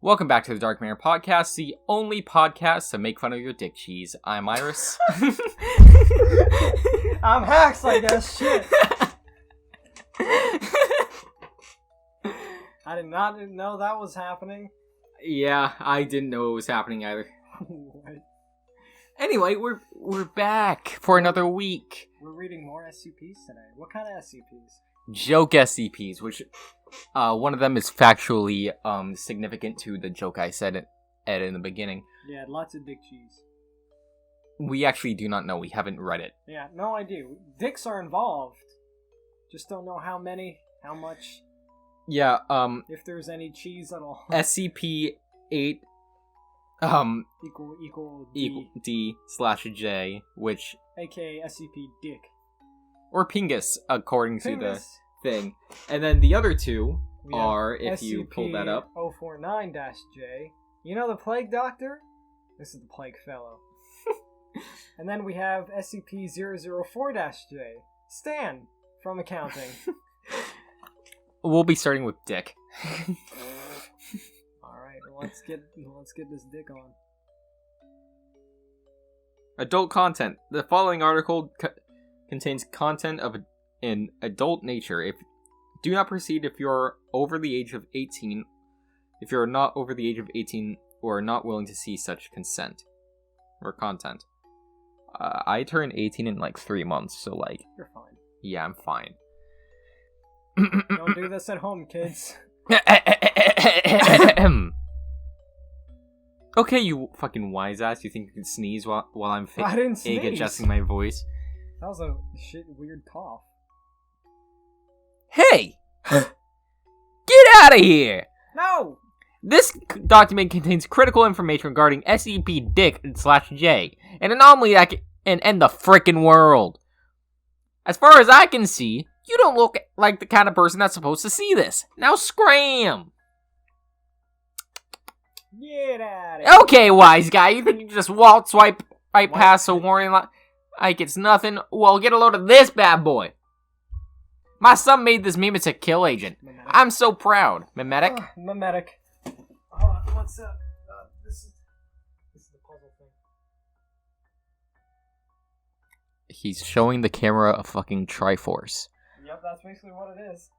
Welcome back to the Dark Manor Podcast, the only podcast to make fun of your dick cheese. I'm Iris. I'm Hax, I guess. Shit. I did not know that was happening. Yeah, I didn't know it was happening either. What? Anyway, we're back for another week. We're reading more SCPs today. What kind of SCPs? Joke SCPs, which one of them is factually significant to the joke I said in the beginning. Yeah, lots of dick cheese. We actually do not know. We haven't read it. Yeah, no idea. Dicks are involved. Just don't know how many, how much. Yeah, if there's any cheese at all. SCP-8 equal D/J, which aka SCP Dick. Or Pingus, according to the Pingus. thing. And then the other two We have are, if you pull that up. SCP-049-J. You know the Plague Doctor? This is the Plague Fellow. And then we have SCP-004-J. Stan, from accounting. We'll be starting with Dick. Alright, let's get this dick on. Adult content. The following article contains content of an adult nature. Do not proceed if you're over the age of 18. If you're not over the age of 18 or are not willing to see such consent or content. I turn 18 in like 3 months, so like... You're fine. Yeah, I'm fine. Don't do this at home, kids. Okay, you fucking wise ass. You think you can sneeze while I'm I didn't sneeze. adjusting my voice? That was a weird cough. Hey! Get out of here! No! This document contains critical information regarding SCP Dick/J, an anomaly that can end the frickin' world. As far as I can see, you don't look like the kind of person that's supposed to see this. Now scram! Get out of here. Okay, wise guy, you think you can just swipe right past a warning like it's nothing? Well, get a load of this bad boy. My son made this meme. It's a kill agent. Mimetic. I'm so proud. Mimetic? Mimetic. Hold on, what's up? This is the puzzle thing. He's showing the camera a fucking Triforce. Yep, that's basically what it is.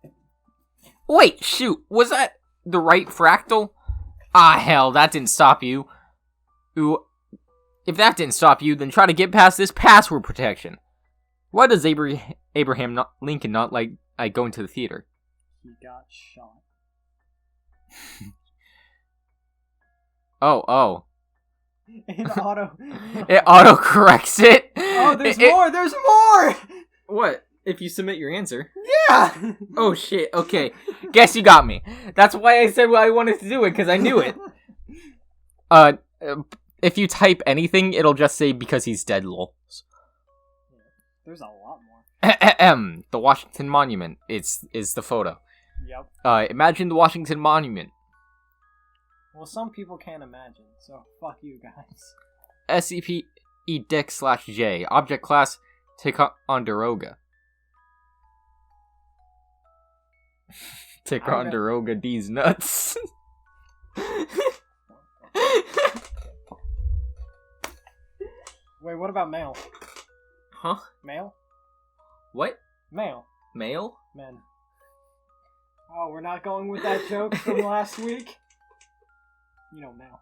Wait, shoot. Was that the right fractal? Ah, hell, that didn't stop you. Ooh. If that didn't stop you, then try to get past this password protection. Why does Abraham Lincoln not like going to the theater? He got shot. Oh. It auto corrects it. Oh, there's more! There's more! What? If you submit your answer. Yeah! Oh shit, okay. Guess you got me. That's why I said I wanted to do it, because I knew it. If you type anything, it'll just say because he's dead, lol. There's a lot more. The Washington Monument is the photo. Yep. Imagine the Washington Monument. Well, some people can't imagine, so fuck you guys. SCP Dick/J. Object class Ticonderoga. Ticonderoga D's nuts. Wait, what about male? Huh? Male? What? Male. Male? Men. Oh, we're not going with that joke from last week? You know, male.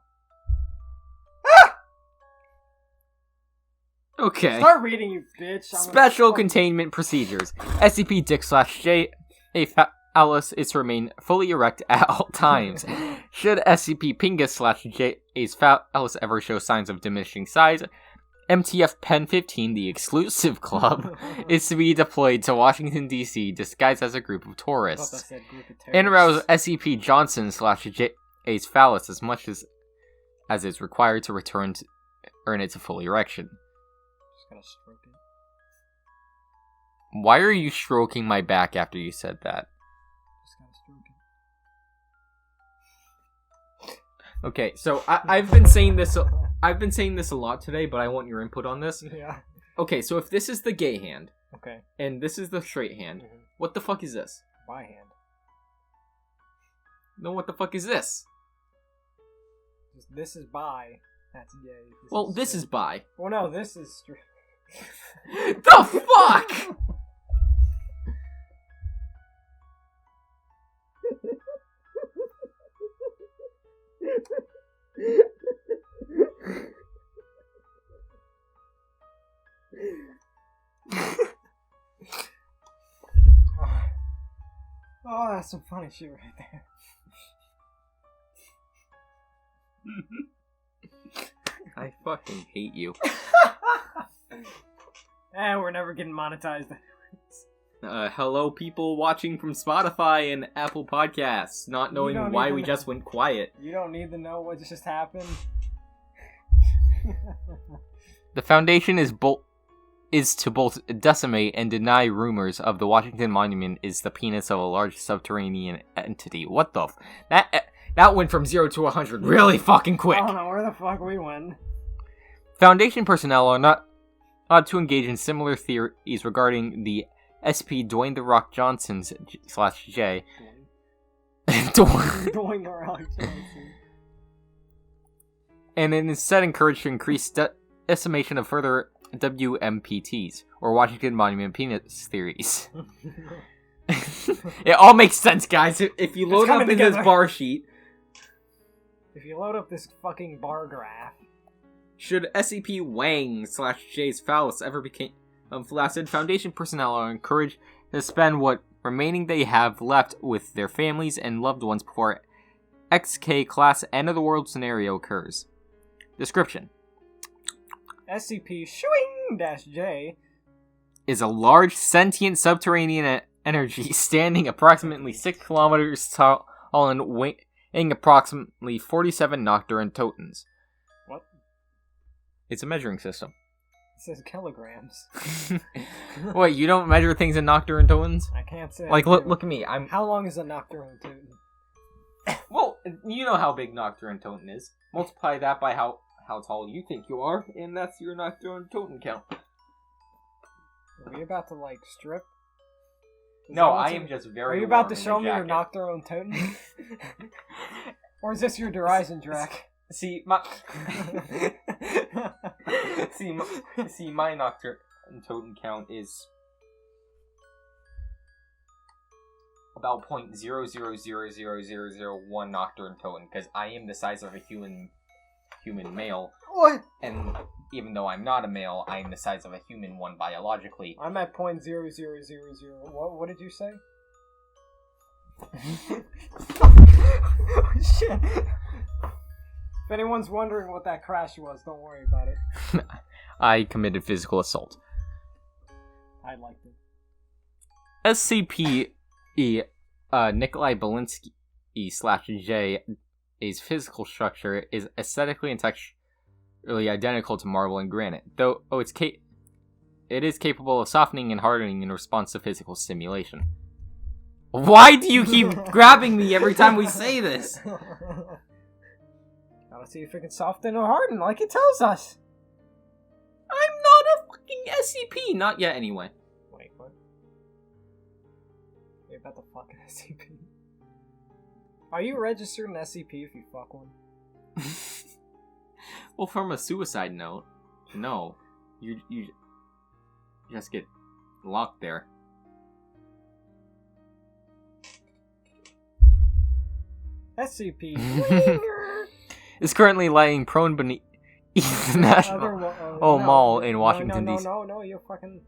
Okay. Start reading, you bitch. Special containment procedures. SCP Dick/J. A phallus is to remain fully erect at all times. Should SCP Pingus/J's phallus ever show signs of diminishing size, MTF Pen 15, the exclusive club, is to be deployed to Washington, D.C., disguised as a group of tourists. And arouse SCP Johnson/J's phallus as much as is required to earn it to full erection. Just gonna stroke it. Why are you stroking my back after you said that? Just gotta stroke it. Okay, so I've been saying this a lot today, but I want your input on this. Yeah. Okay, so if this is the gay hand, Okay. and this is the straight hand, what the fuck is this? My hand. No, what the fuck is this? This is bi. That's gay. This is bi. Well, no, this is straight. The fuck? Oh, that's some funny shit right there. I fucking hate you. We're never getting monetized. Hello, people watching from Spotify and Apple Podcasts, not knowing why we just went quiet. You don't need to know what just happened. The Foundation is to both decimate and deny rumors of the Washington Monument is the penis of a large subterranean entity. What the that went from 0 to 100 really fucking quick. I don't know where the fuck we went. Foundation personnel are not to engage in similar theories regarding the SCP Dwayne The Rock Johnson's /J. Dwayne The Rock Johnson. And instead encourage to increase decimation of further WMPTs, or Washington Monument penis theories. It all makes sense, guys. If you load up in this bar sheet... If you load up this fucking bar graph... Should SCP Wang /J's phallus ever become flaccid, Foundation personnel are encouraged to spend what remaining they have left with their families and loved ones before XK class end of the world scenario occurs. Description: SCP-J is a large sentient subterranean energy standing approximately 6 kilometers tall and weighing approximately 47 nocturne totons. What? It's a measuring system. It says kilograms. Wait, you don't measure things in nocturne totons? I can't say. Like, look at me. How long is a nocturne toton? Well, you know how big nocturne toton is. Multiply that by how tall you think you are, and that's your nocturne toton count. Are we about to, like, strip? No, I am just very. Are you about to show me your nocturne toton? Or is this your Derision Drac? See, my nocturne totem count is about 0.000001 nocturne totem, because I am the size of a human male. What? And even though I'm not a male, I am the size of a human one biologically. I'm at 0.0000. What did you say? Oh, shit. If anyone's wondering what that crash was, don't worry about it. I committed physical assault. I liked it. SCP Nikolai Belinsky /J's physical structure is aesthetically and texturally identical to marble and granite, though it is capable of softening and hardening in response to physical stimulation. Why do you keep grabbing me every time we say this? Gotta see if it can soften or harden like it tells us. I'm not a fucking SCP! Not yet, anyway. Wait, what? You're about to fuck an SCP. Are you registered in SCP if you fuck one? Well, from a suicide note, no. You just get locked there. SCP is currently lying prone beneath the National Mall in Washington, D.C. No, you're fucking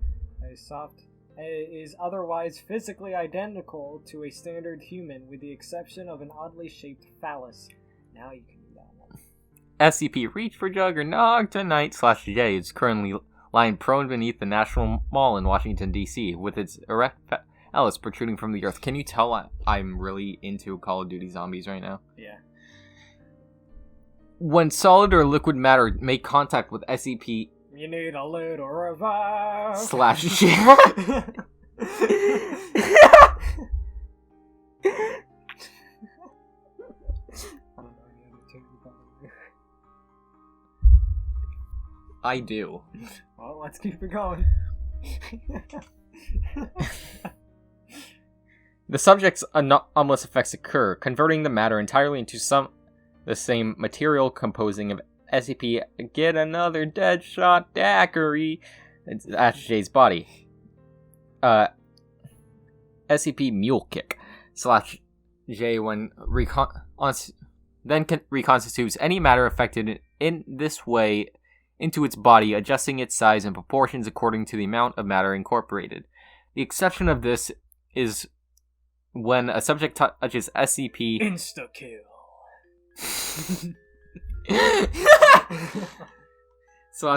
soft. Is otherwise physically identical to a standard human, with the exception of an oddly shaped phallus. Now you can do that one. SCP Reach for Juggernog tonight /J is currently lying prone beneath the National Mall in Washington, D.C., with its erect phallus protruding from the earth. Can you tell I'm really into Call of Duty Zombies right now? Yeah. When solid or liquid matter make contact with SCP... You need a little revive. /J. I do. Well, let's keep it going. The subject's anomalous effects occur, converting the matter entirely into some the same material composing of SCP Get Another Deadshot Daiquiri. It's Ash J's body. SCP Mule Kick / J when reconstitutes any matter affected in this way into its body, adjusting its size and proportions according to the amount of matter incorporated. The exception of this is when a subject touches SCP Insta-kill.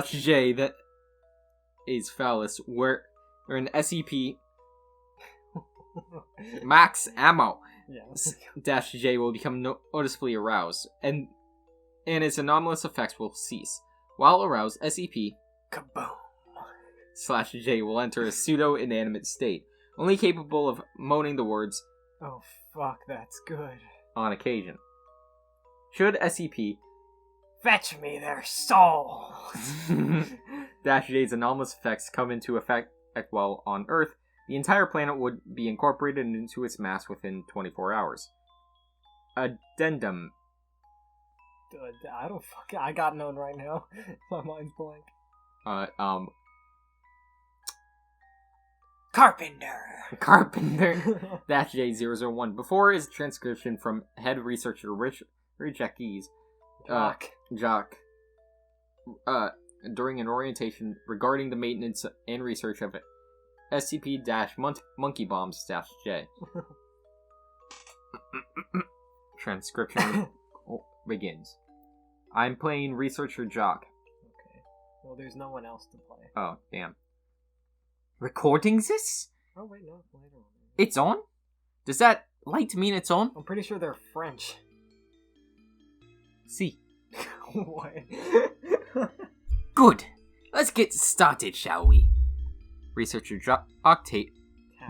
/ J that is phallus, where an SCP max ammo Yes. - J will become noticeably aroused, and its anomalous effects will cease. While aroused, SCP Kaboom. / J will enter a pseudo-inanimate state, only capable of moaning the words Oh fuck, that's good. on occasion. Should SCP Fetch me their souls. - J's anomalous effects come into effect while on Earth, the entire planet would be incorporated into its mass within 24 hours. Addendum. I don't fucking. I got none right now. My mind's blank. Carpenter. -J001. Before his transcription from head researcher Richard Keys, Jock, during an orientation regarding the maintenance and research of SCP-Monkey Bombs -J. Transcription begins. I'm playing Researcher Jock. Okay. Well, there's no one else to play. Oh, damn. Recording this? Oh, wait, no. Later on. It's on? Does that light mean it's on? I'm pretty sure they're French. See. What? Good. Let's get started, shall we? Researcher Jock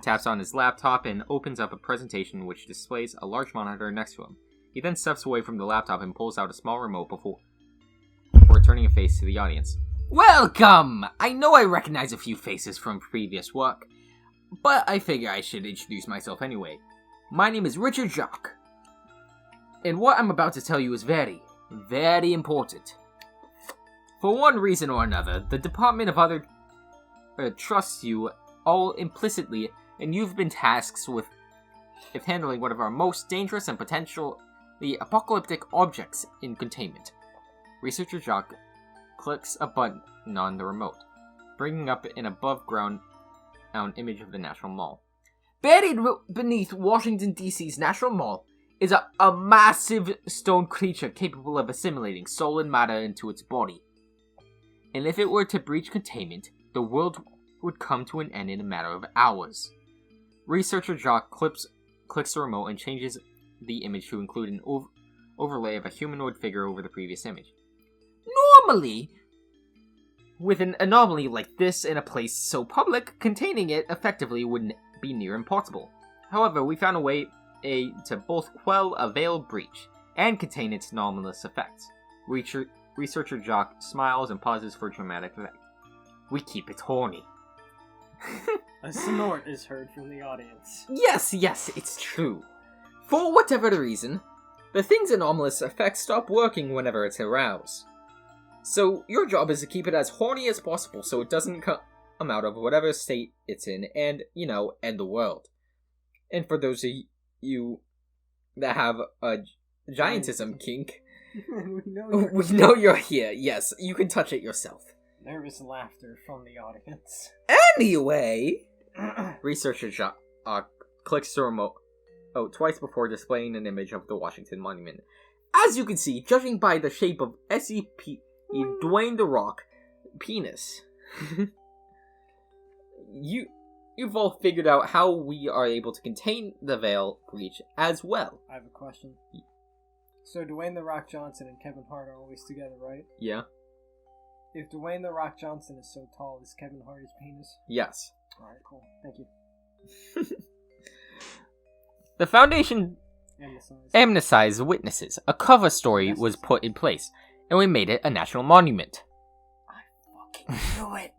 taps on his laptop and opens up a presentation which displays a large monitor next to him. He then steps away from the laptop and pulls out a small remote before turning a face to the audience. Welcome! I know I recognize a few faces from previous work, but I figure I should introduce myself anyway. My name is Richard Jock, and what I'm about to tell you is very, very important. For one reason or another, the Department of Other trusts you all implicitly, and you've been tasked with handling one of our most dangerous and potentially apocalyptic objects in containment. Researcher Jock clicks a button on the remote, bringing up an above-ground image of the National Mall. Buried beneath Washington, D.C.'s National Mall is a massive stone creature capable of assimilating soul and matter into its body. And if it were to breach containment, the world would come to an end in a matter of hours. Researcher Jock clicks the remote and changes the image to include an overlay of a humanoid figure over the previous image. Normally, with an anomaly like this in a place so public, containing it effectively would be near impossible. However, we found a way to both quell a veiled breach and contain its anomalous effects. Researcher Jock smiles and pauses for dramatic effect. We keep it horny. A snort is heard from the audience. Yes, it's true. For whatever the reason, the thing's anomalous effects stop working whenever it's aroused. So your job is to keep it as horny as possible so it doesn't come out of whatever state it's in and, end the world. And for those of you that have a giantism kink, we know you're here. Yes, you can touch it yourself. Nervous laughter from the audience. Anyway, Researcher Jock clicks the remote twice before displaying an image of the Washington Monument. As you can see, judging by the shape of SCP Dwayne The Rock penis, you've all figured out how we are able to contain the veil breach as well. I have a question. So Dwayne The Rock Johnson and Kevin Hart are always together, right? Yeah. If Dwayne The Rock Johnson is so tall, is Kevin Hart his penis? Yes. Alright, cool. Thank you. The Foundation amnestized witnesses. A cover story was put in place, and we made it a national monument. I fucking knew it!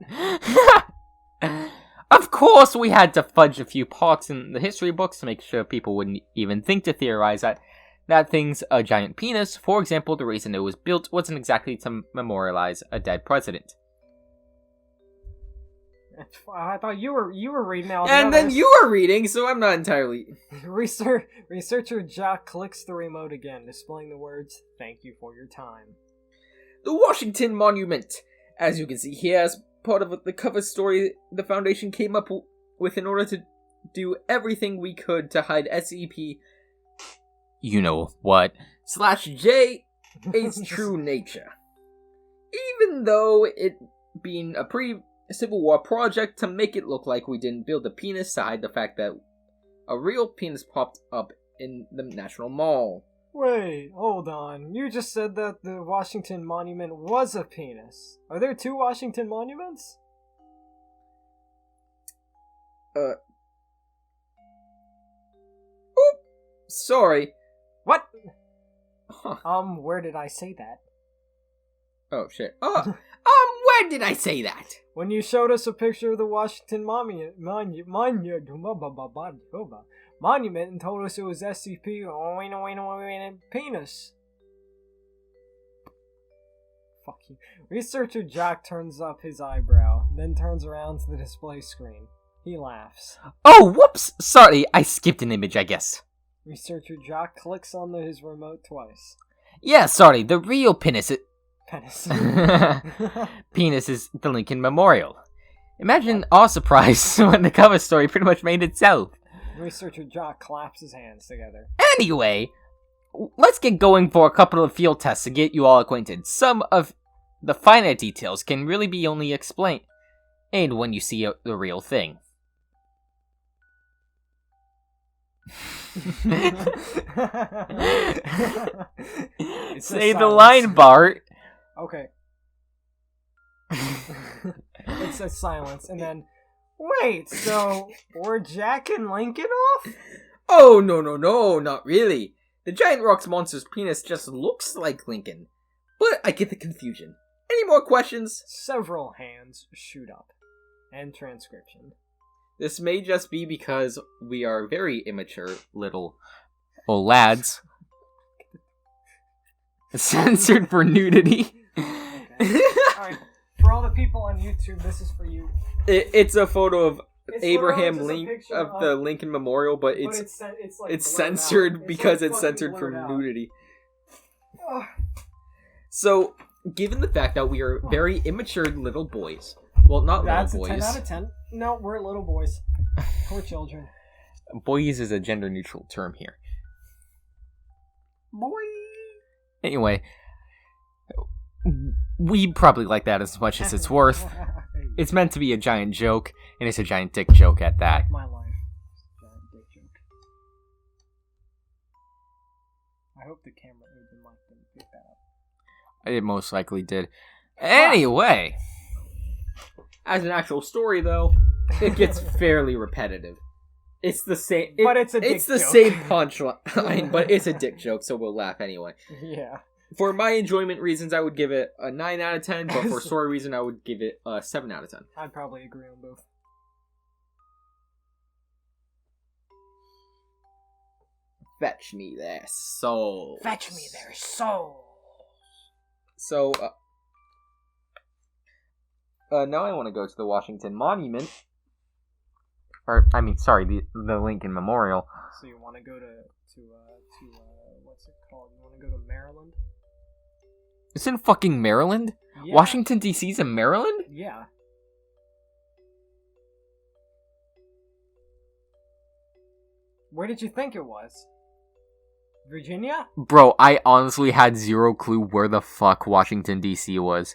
Of course, we had to fudge a few parts in the history books to make sure people wouldn't even think to theorize that that thing's a giant penis. For example, the reason it was built wasn't exactly to memorialize a dead president. I thought you were reading out. And then you were reading, so I'm not entirely... Researcher Jock clicks the remote again, displaying the words, "Thank you for your time." The Washington Monument. As you can see here, as part of the cover story the Foundation came up with in order to do everything we could to hide SCP... You know what? /J its true nature. Even though it being a pre-Civil War project to make it look like we didn't build a penis to hide the fact that a real penis popped up in the National Mall. Wait, hold on. You just said that the Washington Monument was a penis. Are there 2 Washington monuments? Oop! Sorry. What? Huh. Where did I say that? Oh, shit. Where did I say that? When you showed us a picture of the Washington monument and told us it was SCP penis. Fuck you. Researcher Jack turns up his eyebrow, then turns around to the display screen. He laughs. Oh, whoops! Sorry, I skipped an image, I guess. Researcher Jack clicks on his remote twice. Yeah, sorry, the real penis... Penis. Penis is the Lincoln Memorial. Imagine our surprise when the cover story pretty much made itself. Researcher Jock claps his hands together. Anyway, let's get going for a couple of field tests to get you all acquainted. Some of the finer details can really be only explained when you see the real thing. Say the line, Bart. Okay. It says silence, and then, wait, so were Jack and Lincoln off? Oh, no, not really. The giant rock monster's penis just looks like Lincoln. But I get the confusion. Any more questions? Several hands shoot up. And transcription. This may just be because we are very immature little lads. Censored for nudity. Okay. Alright, for all the people on YouTube, this is for you. It's a photo of It's Abraham literally Lincoln just a picture of the Lincoln Memorial, but it's like censored out. because like it's censored for blurred out. nudity. Ugh. So, given the fact that we are very immature little boys, well, not That's little a 10 boys. out of 10. No, we're little boys. We're children. Boys is a gender neutral term here. Boy. Anyway, we probably like that as much as it's worth. It's meant to be a giant joke, and it's a giant dick joke at that. My life. Giant dick joke. I hope the camera or the mic didn't pick that up. It most likely did. Anyway, as an actual story, though, it gets fairly repetitive. It's the same. But it's a dick It's the joke. same punchline, but it's a dick joke, so we'll laugh anyway. Yeah. For my enjoyment reasons, I would give it a 9 out of 10, but for story reason, I would give it a 7 out of 10. I'd probably agree on both. Fetch me their soul. Fetch me their souls. So, now I want to go to the Washington Monument. The Lincoln Memorial. So you want to go to what's it called? You want to go to Maryland? It's in fucking Maryland? Yeah. Washington, D.C.'s in Maryland? Yeah. Where did you think it was? Virginia? Bro, I honestly had zero clue where the fuck Washington, D.C. was.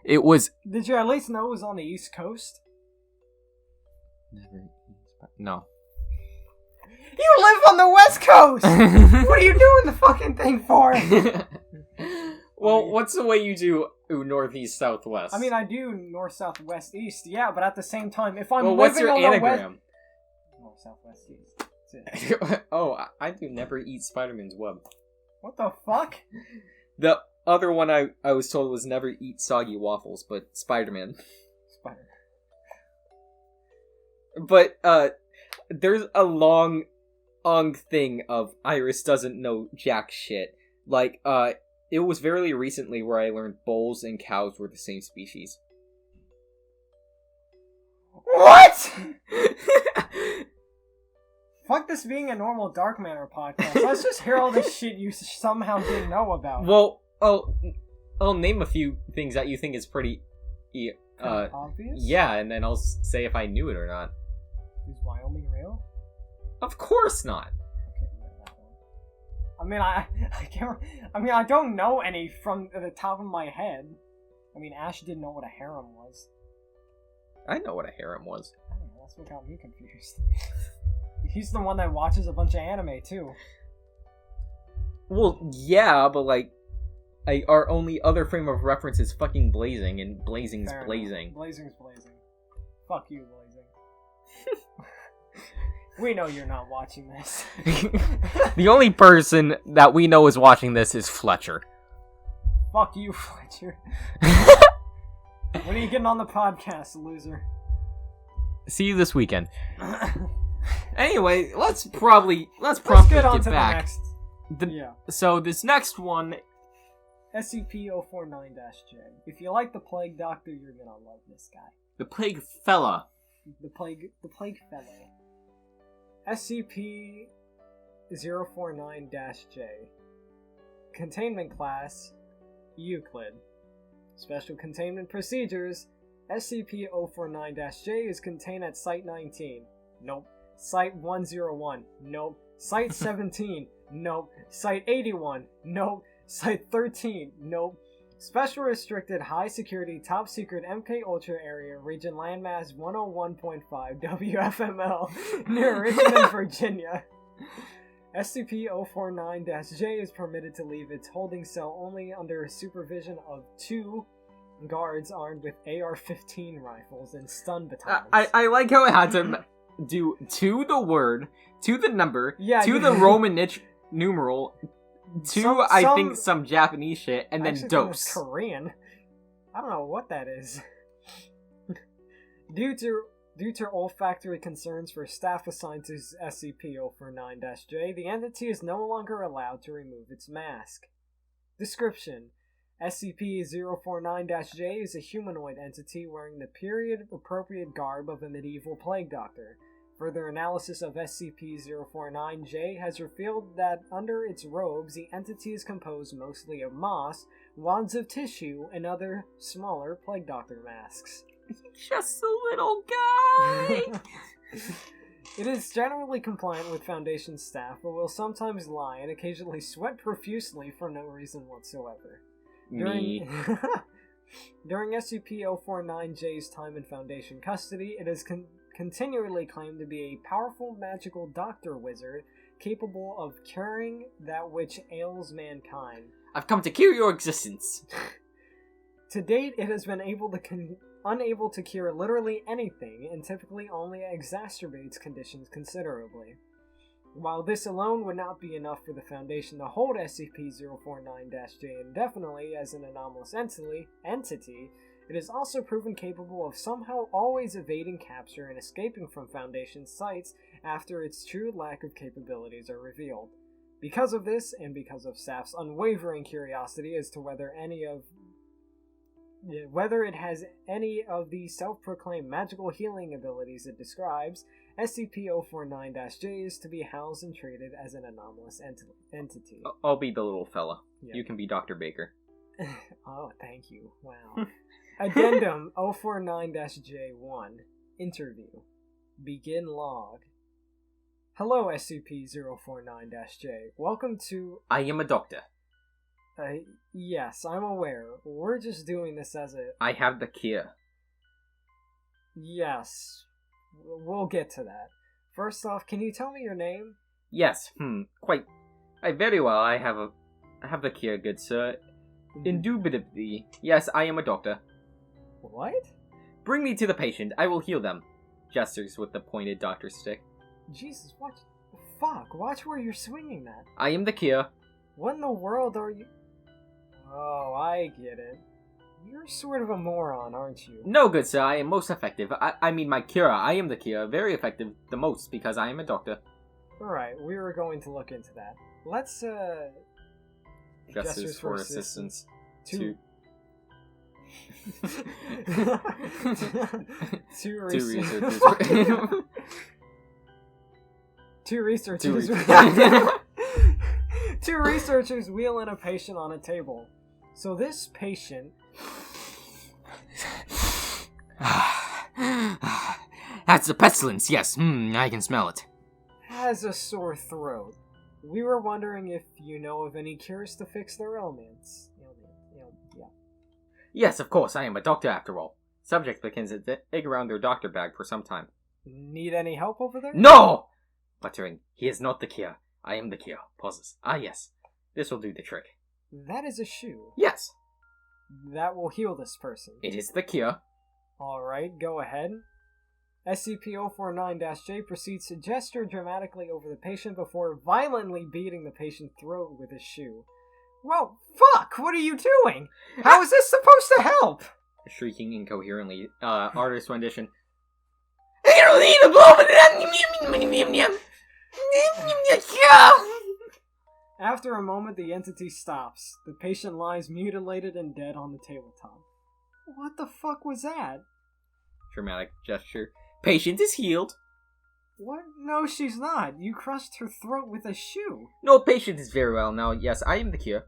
It was... Did you at least know it was on the East Coast? No. You live on the West Coast! What are you doing the fucking thing for? Well, what's the way you do northeast, southwest? I mean, I do north, south, west, east, yeah, but at the same time, if I'm well, living what's your on the anagram? North, south, west, east. That's it. Oh, I do never eat Spider-Man's web. What the fuck? The other one I was told was never eat soggy waffles, but Spider-Man. Spider-Man. But, there's a long thing of Iris doesn't know jack shit. Like, it was very recently where I learned bulls and cows were the same species. What? Fuck this being a normal Dark Manor podcast. Let's just hear all this shit you somehow didn't know about. Well, I'll name a few things that you think is pretty... obvious? Yeah, and then I'll say if I knew it or not. Is Wyoming real? Of course not. Okay, yeah, that one. I mean, I don't know any from the top of my head. I mean, Ash didn't know what a harem was. I know what a harem was. I don't know, that's what got me confused. He's the one that watches a bunch of anime, too. Well, yeah, but, like, our only other frame of reference is fucking Blazing, and Blazing's Fair Blazing. Enough. Blazing's Blazing. Fuck you, Blazing. We know you're not watching this. The only person that we know is watching this is Fletcher. Fuck you, Fletcher. When are you getting on the podcast, loser? See you this weekend. Anyway, let's get promptly on get to back. the next. So this next one, SCP-049-J. If you like the Plague Doctor, you're gonna love this guy. the Plague Fella. The Plague Fellow. SCP-049-J. Containment Class, Euclid. Special Containment Procedures, SCP-049-J is contained at Site 19. Nope. Site 101. Nope. Site 17. Nope. Site 81. Nope. Site 13. Nope. Special Restricted High Security Top Secret MK Ultra Area Region Landmass 101.5 WFML near Richmond, Virginia. SCP-049-J is permitted to leave its holding cell only under supervision of 2 guards armed with AR-15 rifles and stun batons. I like how it had to do to the word, to the number, to the Roman numeral, to I think some Japanese shit, and then dose. Korean. I don't know what that is. Due to olfactory concerns for staff assigned to SCP-049-J, the entity is no longer allowed to remove its mask. Description: SCP-049-J is a humanoid entity wearing the period-appropriate garb of a medieval plague doctor. Further analysis of SCP-049-J has revealed that under its robes, the entity is composed mostly of moss, wads of tissue, and other smaller plague doctor masks. Just a little guy! It is generally compliant with Foundation staff, but will sometimes lie and occasionally sweat profusely for no reason whatsoever. Me. During SCP-049-J's time in Foundation custody, it is continually claimed to be a powerful magical doctor wizard capable of curing that which ails mankind. I've come to cure your existence. To date, it has been unable to cure literally anything, and typically only exacerbates conditions considerably. While this alone would not be enough for the Foundation to hold SCP-049-J indefinitely as an anomalous entity, it is also proven capable of somehow always evading capture and escaping from Foundation sites after its true lack of capabilities are revealed. Because of this, and because of staff's unwavering curiosity as to whether it has any of the self-proclaimed magical healing abilities it describes, SCP-049-J is to be housed and treated as an anomalous entity. I'll be the little fella. Yeah. You can be Dr. Baker. Oh, thank you. Wow. Addendum 049-J1. Interview. Begin log. Hello, SCP-049-J. Welcome to... I am a doctor. Yes, I'm aware. We're just doing this as a... I have the cure. Yes. We'll get to that. First off, can you tell me your name? Yes, quite. Very well, I have the cure, good sir. Indubitably. Yes, I am a doctor. What? Bring me to the patient, I will heal them. Gestures with the pointed doctor stick. Jesus, what? Fuck, watch where you're swinging that. I am the cure. What in the world are you... Oh, I get it. You're sort of a moron, aren't you? No, good sir, I am most effective. I mean my cure. I am the cure. Very effective, the most, because I am a doctor. Alright, we were going to look into that. Let's, Gestures for assistance. Two researchers. Two researchers. Two researchers wheel in a patient on a table. So this patient... That's the pestilence, yes. I can smell it. has a sore throat. We were wondering if you know of any cures to fix their ailments. Yeah. Yes, of course, I am a doctor after all. Subject begins to dig around their doctor bag for some time. Need any help over there? No! Muttering, he is not the cure. I am the cure. Pauses. Ah, yes. This will do the trick. That is a shoe. Yes. That will heal this person. It is the cure. Alright, go ahead. SCP-049-J proceeds to gesture dramatically over the patient before violently beating the patient's throat with his shoe. Well, fuck! What are you doing? How is this supposed to help? Shrieking incoherently, artist rendition. I don't need a blow. After a moment, the entity stops. The patient lies mutilated and dead on the tabletop. What the fuck was that? Dramatic gesture. Patient is healed. What? No, she's not. You crushed her throat with a shoe. No, patient is very well now. Yes, I am the cure.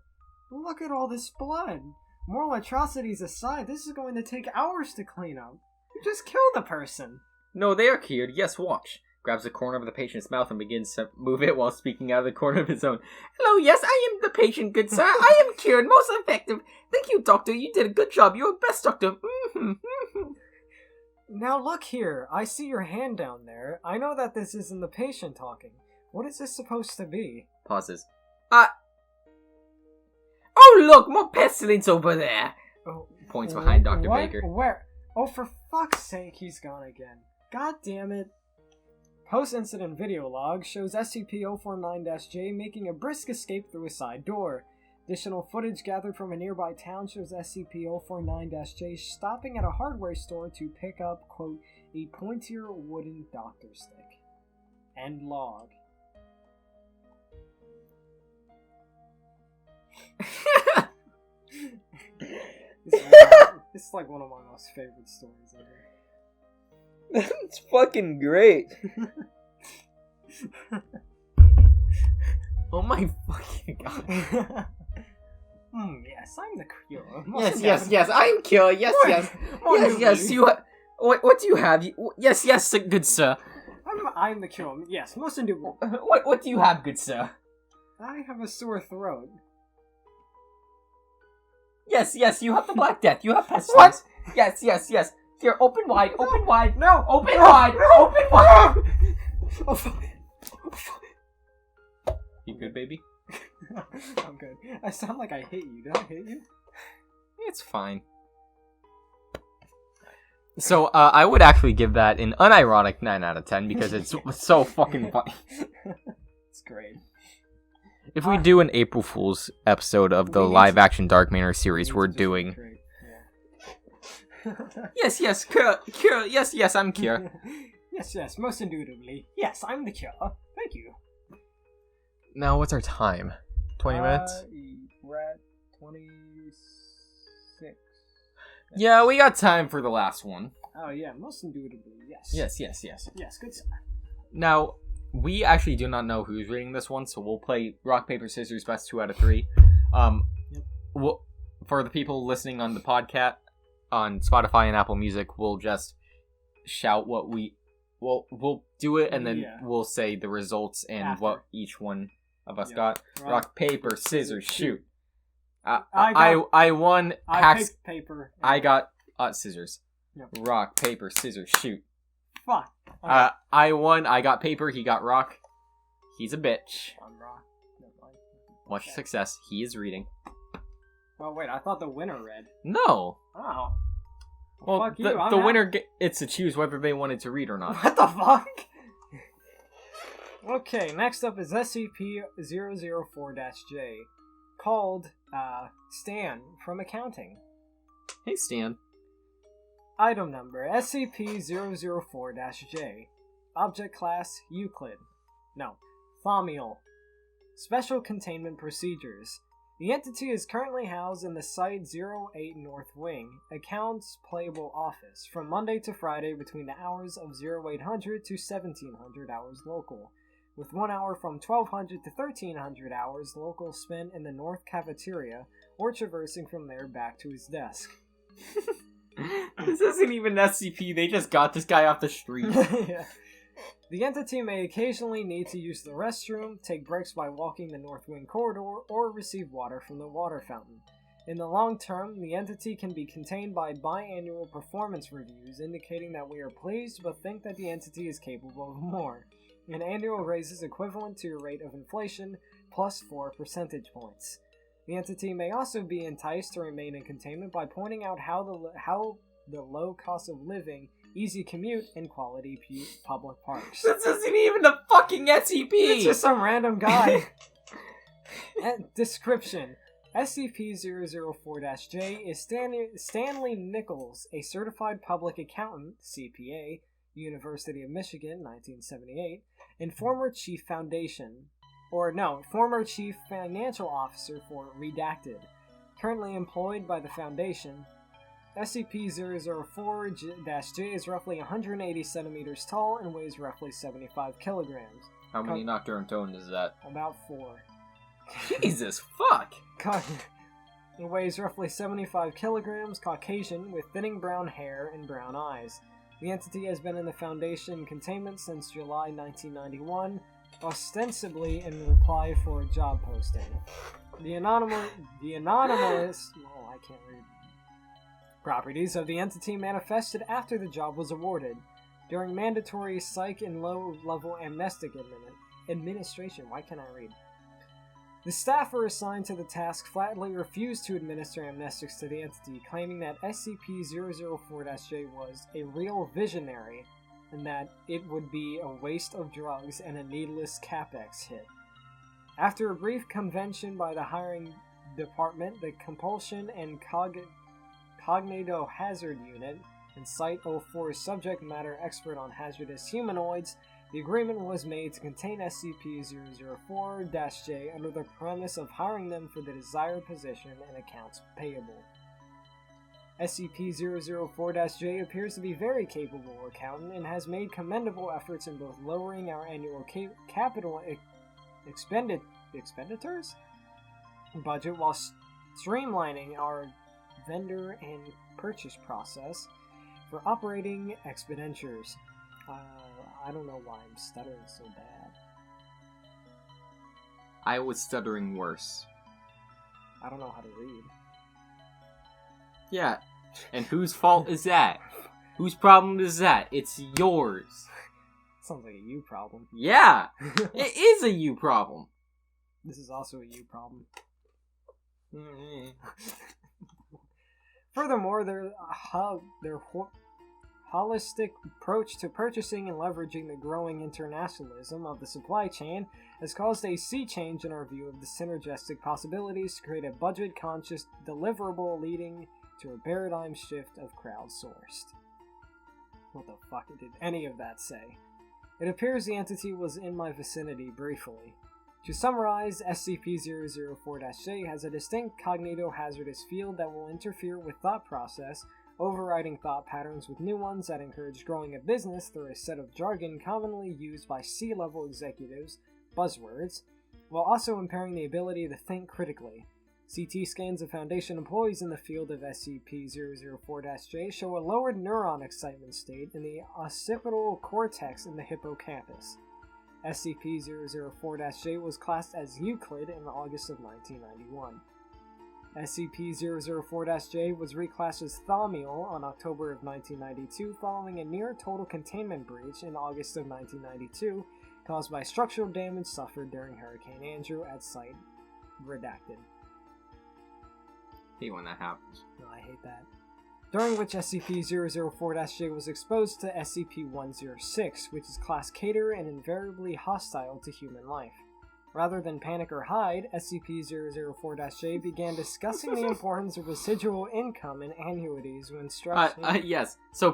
Look at all this blood. Moral atrocities aside, this is going to take hours to clean up. You just killed the person. No, they are cured. Yes, watch. Grabs a corner of the patient's mouth and begins to move it while speaking out of the corner of his own. Hello, yes, I am the patient, good sir. I am cured, most effective. Thank you, doctor. You did a good job. You're the best doctor. Now look here. I see your hand down there. I know that this isn't the patient talking. What is this supposed to be? Pauses. Oh, look, more pestilence over there. Oh, Points behind Dr. What? Baker. Where? Oh, for fuck's sake, he's gone again. God damn it. Post-incident video log shows SCP-049-J making a brisk escape through a side door. Additional footage gathered from a nearby town shows SCP-049-J stopping at a hardware store to pick up, quote, a pointier wooden doctor stick. End log. This is like one of my most favorite stories ever. That's fucking great. Oh my fucking god. Yes, I'm the cure. Yes, I'm cure. Yes, you. What do you have? Yes, good sir. I'm the cure. Yes, most indubitably. What do you have, good sir? I have a sore throat. Yes, you have the Black Death. You have pestilence. What? Yes. Here, open wide. No, open wide. Oh, fuck. You good, baby? I'm good. I sound like I hit you. Did I hit you? It's fine. So, I would actually give that an unironic 9 out of 10 because it's so fucking funny. It's great. If we do an April Fool's episode of the live-action Dark Manor series, we're doing... Yes, cure, yes, I'm cure. Yes, most indubitably. Yes, I'm the cure. Thank you. Now, what's our time? 20 minutes? We're at 26. Yeah, we got time for the last one. Oh, yeah, most indubitably, yes. Yes, good sir. Now, we actually do not know who's reading this one, so we'll play rock, paper, scissors, best 2 out of 3. For the people listening on the podcast, on Spotify and Apple Music, we'll just shout what we'll do it, and then we'll say the results and After. What each one of us got. Rock, paper, scissors, shoot. I won. I picked paper. I got scissors. Yep. Rock, paper, scissors, shoot. Fuck. I won. I got paper. He got rock. He's a bitch. I'm rock. Much success. He is reading. Well, wait. I thought the winner read. No. Oh. Well, fuck you. the winner gets to choose whether they wanted to read or not. What the fuck? Okay, next up is SCP-004-J, called, Stan from Accounting. Hey, Stan. Item number, SCP-004-J. Object class, Euclid. No, Thaumiel. Special Containment Procedures. The entity is currently housed in the Site-08 North Wing, Accounts Playable Office, from Monday to Friday between the hours of 0800 to 1700 hours local, with 1 hour from 1200 to 1300 hours local spent in the North Cafeteria or traversing from there back to his desk. This isn't even SCP, they just got this guy off the street. Yeah. The entity may occasionally need to use the restroom, take breaks by walking the North Wing corridor, or receive water from the water fountain. In the long term, the entity can be contained by biannual performance reviews indicating that we are pleased but think that the entity is capable of more. An annual raise is equivalent to a rate of inflation plus 4 percentage points. The entity may also be enticed to remain in containment by pointing out how the low cost of living, easy commute, and quality public parks. This isn't even the fucking SCP! It's just some random guy. Description. SCP-004-J is Stanley Nichols, a certified public accountant, CPA, University of Michigan, 1978, and former chief financial officer for Redacted, currently employed by the Foundation. SCP-004-J is roughly 180 centimeters tall and weighs roughly 75 kilograms. How many Nocturne Tones is that? About 4. Jesus, fuck! It weighs roughly 75 kilograms, Caucasian, with thinning brown hair and brown eyes. The entity has been in the Foundation containment since July 1991, ostensibly in reply for a job posting. The anonymous properties of the entity manifested after the job was awarded. During mandatory psych and low-level amnestic administration. Why can't I read? The staffer assigned to the task flatly refused to administer amnestics to the entity, claiming that SCP-004-J was a real visionary and that it would be a waste of drugs and a needless capex hit. After a brief convention by the hiring department, the Compulsion and Cognitohazard Unit, and Site-04's subject matter expert on hazardous humanoids, the agreement was made to contain SCP-004-J under the premise of hiring them for the desired position and accounts payable. SCP-004-J appears to be a very capable accountant and has made commendable efforts in both lowering our annual capital expenditures budget while streamlining our vendor and purchase process for operating expenditures. I don't know why I'm stuttering so bad. I was stuttering worse. I don't know how to read. Yeah, and whose fault is that? Whose problem is that? It's yours. Sounds like a you problem. Yeah, it is a you problem. This is also a you problem. Furthermore, their holistic approach to purchasing and leveraging the growing internationalism of the supply chain has caused a sea change in our view of the synergistic possibilities to create a budget-conscious deliverable leading to a paradigm shift of crowdsourced. What the fuck did any of that say? It appears the entity was in my vicinity briefly. To summarize, SCP-004-J has a distinct cognito-hazardous field that will interfere with thought process, overriding thought patterns with new ones that encourage growing a business through a set of jargon commonly used by C-level executives, buzzwords, while also impairing the ability to think critically. CT scans of Foundation employees in the field of SCP-004-J show a lowered neuron excitement state in the occipital cortex in the hippocampus. SCP-004-J was classed as Euclid in August of 1991. SCP-004-J was reclassed as Thaumiel on October of 1992 following a near-total containment breach in August of 1992 caused by structural damage suffered during Hurricane Andrew at Site Redacted. Hate when that happens. No, I hate that. During which SCP-004-J was exposed to SCP-106, which is class Cater and invariably hostile to human life. Rather than panic or hide, SCP-004-J began discussing the importance of residual income and annuities when structuring... Yes. So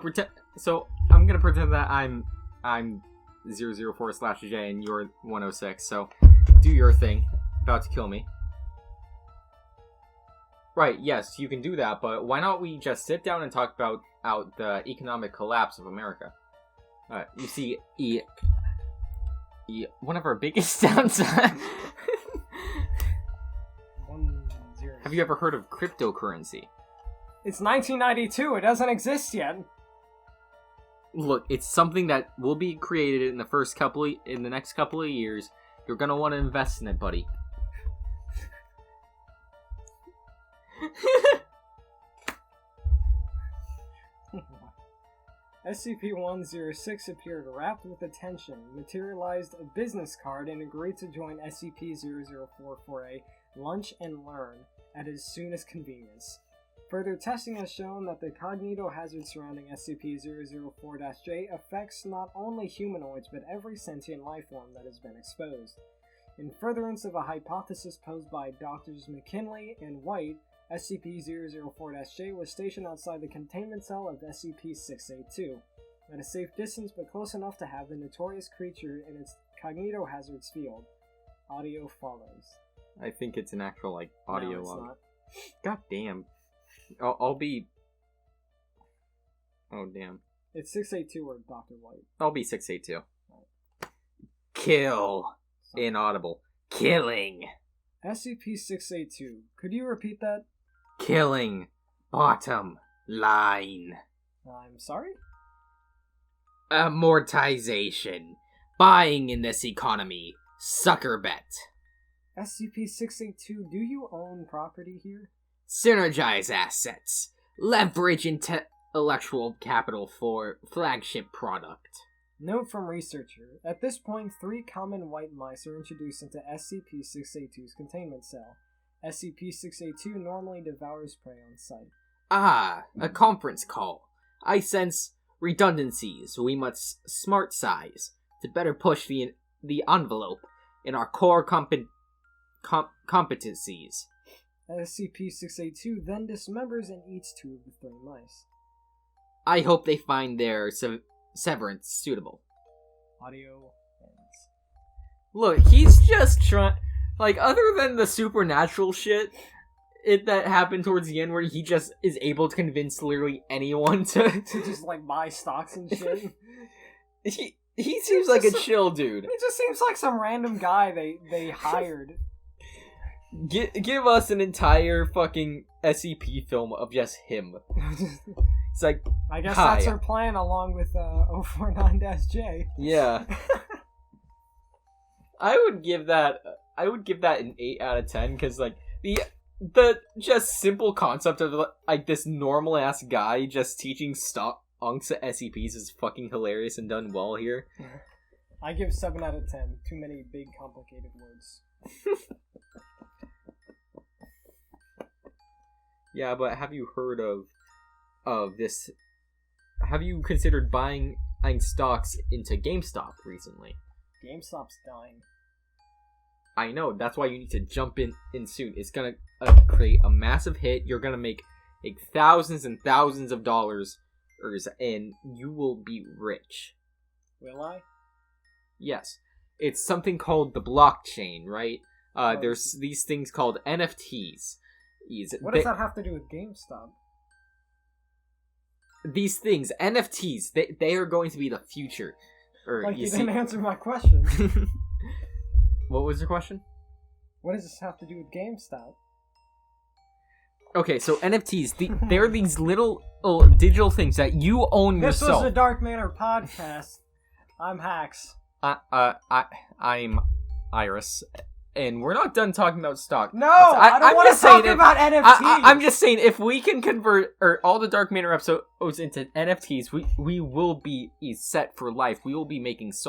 I'm gonna pretend that I'm 004/J and you're 106, so do your thing. About to kill me. Right, yes, you can do that, but why not we just sit down and talk about the economic collapse of America? You see, one of our biggest downsides... Have you ever heard of cryptocurrency? It's 1992, it doesn't exist yet. Look, it's something that will be created in the next couple of years. You're gonna want to invest in it, buddy. SCP-106 appeared wrapped with attention, materialized a business card, and agreed to join SCP-004 for a lunch and learn at his soonest convenience. Further testing has shown that the cognitohazard surrounding SCP-004-J affects not only humanoids but every sentient life form that has been exposed. In furtherance of a hypothesis posed by Drs. McKinley and White, SCP-004-J was stationed outside the containment cell of SCP-682, at a safe distance but close enough to have the notorious creature in its cognitohazards field. Audio follows. I think it's an actual, audio No, it's log. not. God damn. I'll be... Oh, damn. It's 682 or Dr. White. I'll be 682. Kill. Sorry. Inaudible. Killing. SCP-682. Could you repeat that? Killing. Bottom line. I'm sorry? Amortization. Buying in this economy. Sucker bet. SCP-682, do you own property here? Synergize assets. Leverage intellectual capital for flagship product. Note from researcher. At this point, 3 common white mice are introduced into SCP-682's containment cell. SCP-682 normally devours prey on sight. Ah, a conference call. I sense redundancies we must smart size to better push the envelope in our core competencies. SCP-682 then dismembers and eats 2 of the 3 mice. I hope they find their severance suitable. Audio ends. Look, he's just trying... other than the supernatural shit that happened towards the end where he just is able to convince literally anyone to just, buy stocks and shit. He seems like a chill dude. It just seems like some random guy they hired. Give us an entire fucking SCP film of just him. It's like, I guess hi. that's our plan along with 049-J. Yeah. I would give that an 8 out of 10 because the just simple concept of this normal ass guy just teaching unks at SCPs is fucking hilarious and done well here. I give 7 out of 10. Too many big complicated words. Yeah, but have you heard of this? Have you considered buying stocks into GameStop recently? GameStop's dying. I know, that's why you need to jump in soon. It's gonna create a massive hit. You're gonna make thousands and thousands of dollars, and you will be rich. Will I? Yes. It's something called the blockchain, right? There's these things called NFTs. What does that have to do with GameStop? These things, NFTs, they are going to be the future. You didn't answer my question. What was your question? What does this have to do with GameStop? Okay, so NFTs, they're these little digital things that you own yourself. This was a Dark Manor podcast. I'm Hax. I'm Iris. And we're not done talking about stock. No, I don't want to talk about NFTs. I'm just saying, if we can convert all the Dark Manor episodes into NFTs, we will be set for life. We will be making so